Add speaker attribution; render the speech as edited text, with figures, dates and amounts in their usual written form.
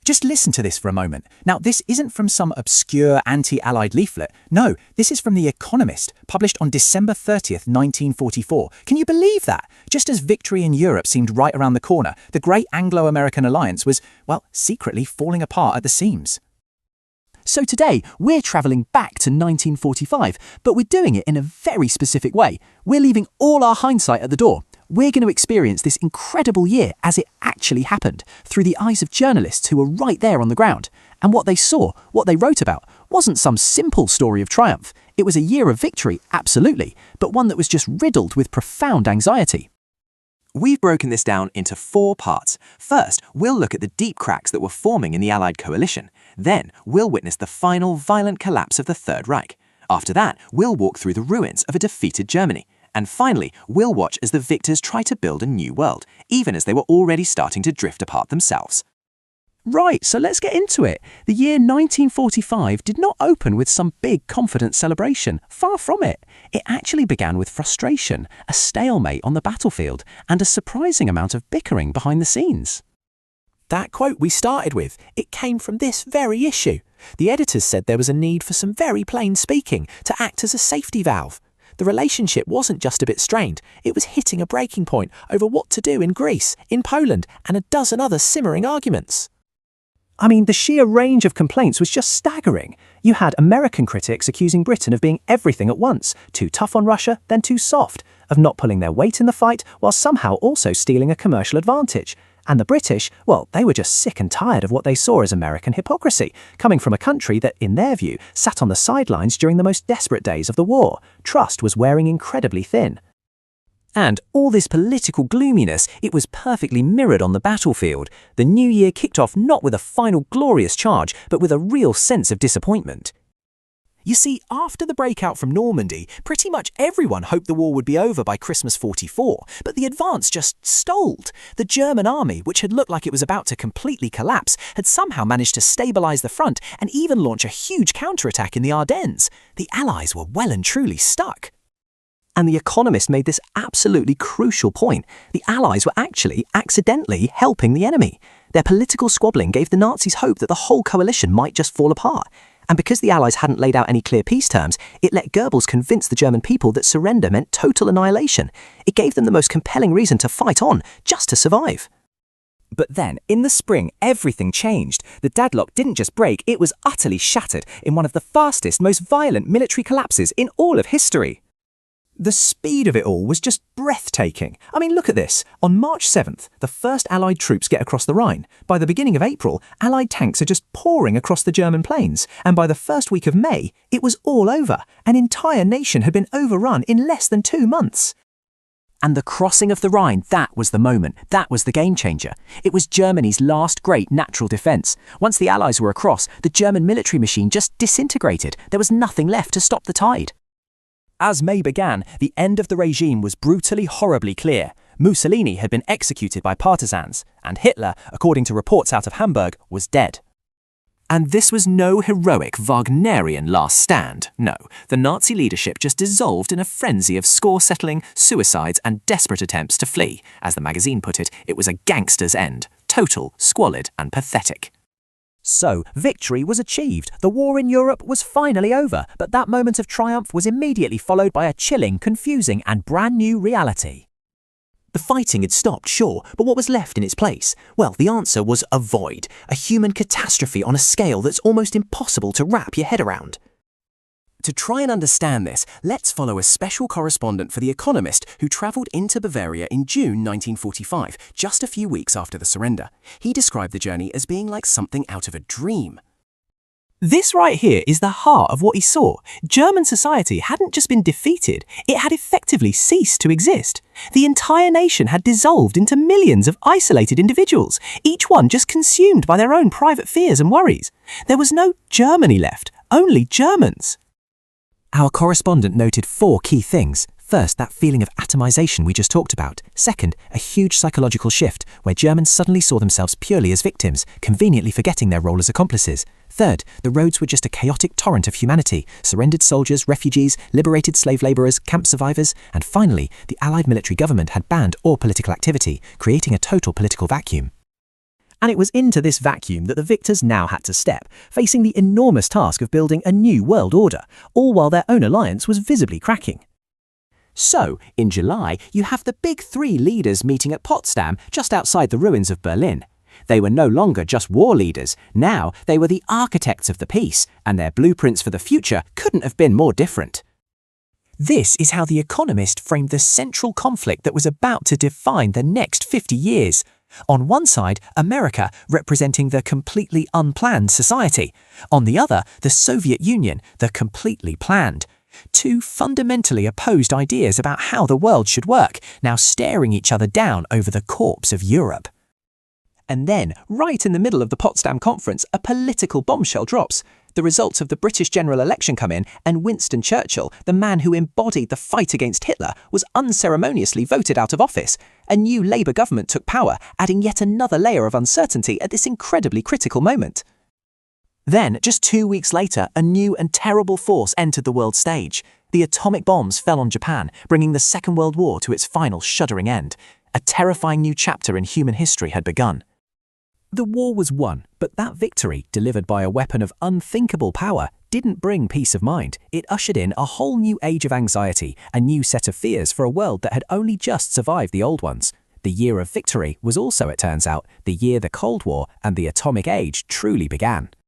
Speaker 1: Just listen to this for a moment. Now, this isn't from some obscure anti-Allied leaflet. No, this is from The Economist, published on December 30th, 1944. Can you believe that? Just as victory in Europe seemed right around the corner, the great Anglo-American alliance was, well, secretly falling apart at the seams.
Speaker 2: So today, we're travelling back to 1945, but we're doing it in a very specific way. We're leaving all our hindsight at the door. We're going to experience this incredible year as it actually happened, through the eyes of journalists who were right there on the ground. And what they saw, what they wrote about, wasn't some simple story of triumph. It was a year of victory, absolutely, but one that was just riddled with profound anxiety.
Speaker 3: We've broken this down into 4 parts. First, we'll look at the deep cracks that were forming in the Allied coalition. Then, we'll witness the final violent collapse of the Third Reich. After that, we'll walk through the ruins of a defeated Germany. And finally, we'll watch as the victors try to build a new world, even as they were already starting to drift apart themselves.
Speaker 2: Right, so let's get into it. The year 1945 did not open with some big confident celebration. Far from it. It actually began with frustration, a stalemate on the battlefield, and a surprising amount of bickering behind the scenes.
Speaker 4: That quote we started with, it came from this very issue. The editors said there was a need for some very plain speaking to act as a safety valve. The relationship wasn't just a bit strained, it was hitting a breaking point over what to do in Greece, in Poland, and a dozen other simmering arguments.
Speaker 2: I mean, the sheer range of complaints was just staggering. You had American critics accusing Britain of being everything at once, too tough on Russia, then too soft, of not pulling their weight in the fight while somehow also stealing a commercial advantage. And the British, well, they were just sick and tired of what they saw as American hypocrisy, coming from a country that, in their view, sat on the sidelines during the most desperate days of the war. Trust was wearing incredibly thin.
Speaker 3: And all this political gloominess, it was perfectly mirrored on the battlefield. The new year kicked off not with a final glorious charge, but with a real sense of disappointment.
Speaker 4: You see, after the breakout from Normandy, pretty much everyone hoped the war would be over by Christmas 44, but the advance just stalled. The German army, which had looked like it was about to completely collapse, had somehow managed to stabilise the front and even launch a huge counterattack in the Ardennes. The Allies were well and truly stuck.
Speaker 2: And The Economist made this absolutely crucial point. The Allies were actually accidentally helping the enemy. Their political squabbling gave the Nazis hope that the whole coalition might just fall apart. And because the Allies hadn't laid out any clear peace terms, it let Goebbels convince the German people that surrender meant total annihilation. It gave them the most compelling reason to fight on, just to survive.
Speaker 3: But then, in the spring, everything changed. The deadlock didn't just break, it was utterly shattered in one of the fastest, most violent military collapses in all of history.
Speaker 2: The speed of it all was just breathtaking. I mean, look at this. On March 7th, the first Allied troops get across the Rhine. By the beginning of April, Allied tanks are just pouring across the German plains. And by the first week of May, it was all over. An entire nation had been overrun in less than 2 months.
Speaker 3: And the crossing of the Rhine, that was the moment. That was the game changer. It was Germany's last great natural defence. Once the Allies were across, the German military machine just disintegrated. There was nothing left to stop the tide.
Speaker 4: As May began, the end of the regime was brutally, horribly clear. Mussolini had been executed by partisans, and Hitler, according to reports out of Hamburg, was dead.
Speaker 3: And this was no heroic Wagnerian last stand. No, the Nazi leadership just dissolved in a frenzy of score-settling, suicides and desperate attempts to flee. As the magazine put it, it was a gangster's end. Total, squalid and pathetic.
Speaker 2: So, victory was achieved. The war in Europe was finally over, but that moment of triumph was immediately followed by a chilling, confusing and brand new reality.
Speaker 4: The fighting had stopped, sure, but what was left in its place? Well, the answer was a void, a human catastrophe on a scale that's almost impossible to wrap your head around. To try and understand this, let's follow a special correspondent for The Economist who travelled into Bavaria in June 1945, just a few weeks after the surrender. He described the journey as being like something out of a dream. This right here is the heart of what he saw. German society hadn't just been defeated, it had effectively ceased to exist. The entire nation had dissolved into millions of isolated individuals, each one just consumed by their own private fears and worries. There was no Germany left, only Germans.
Speaker 2: Our correspondent noted 4 key things. First, that feeling of atomization we just talked about. Second, a huge psychological shift where Germans suddenly saw themselves purely as victims, conveniently forgetting their role as accomplices. Third, the roads were just a chaotic torrent of humanity, surrendered soldiers, refugees, liberated slave labourers, camp survivors, and finally, the Allied military government had banned all political activity, creating a total political vacuum. And it was into this vacuum that the victors now had to step, facing the enormous task of building a new world order, all while their own alliance was visibly cracking.
Speaker 3: So, in July, you have the big three leaders meeting at Potsdam, just outside the ruins of Berlin. They were no longer just war leaders, now they were the architects of the peace, and their blueprints for the future couldn't have been more different.
Speaker 1: This is how The Economist framed the central conflict that was about to define the next 50 years. On one side, America, representing the completely unplanned society. On the other, the Soviet Union, the completely planned. Two fundamentally opposed ideas about how the world should work, now staring each other down over the corpse of Europe.
Speaker 2: And then, right in the middle of the Potsdam Conference, a political bombshell drops. The results of the British general election come in, and Winston Churchill, the man who embodied the fight against Hitler, was unceremoniously voted out of office. A new Labour government took power, adding yet another layer of uncertainty at this incredibly critical moment.
Speaker 1: Then, just 2 weeks later, a new and terrible force entered the world stage. The atomic bombs fell on Japan, bringing the Second World War to its final shuddering end. A terrifying new chapter in human history had begun.
Speaker 2: The war was won, but that victory, delivered by a weapon of unthinkable power, didn't bring peace of mind. It ushered in a whole new age of anxiety, a new set of fears for a world that had only just survived the old ones. The year of victory was also, it turns out, the year the Cold War and the atomic age truly began.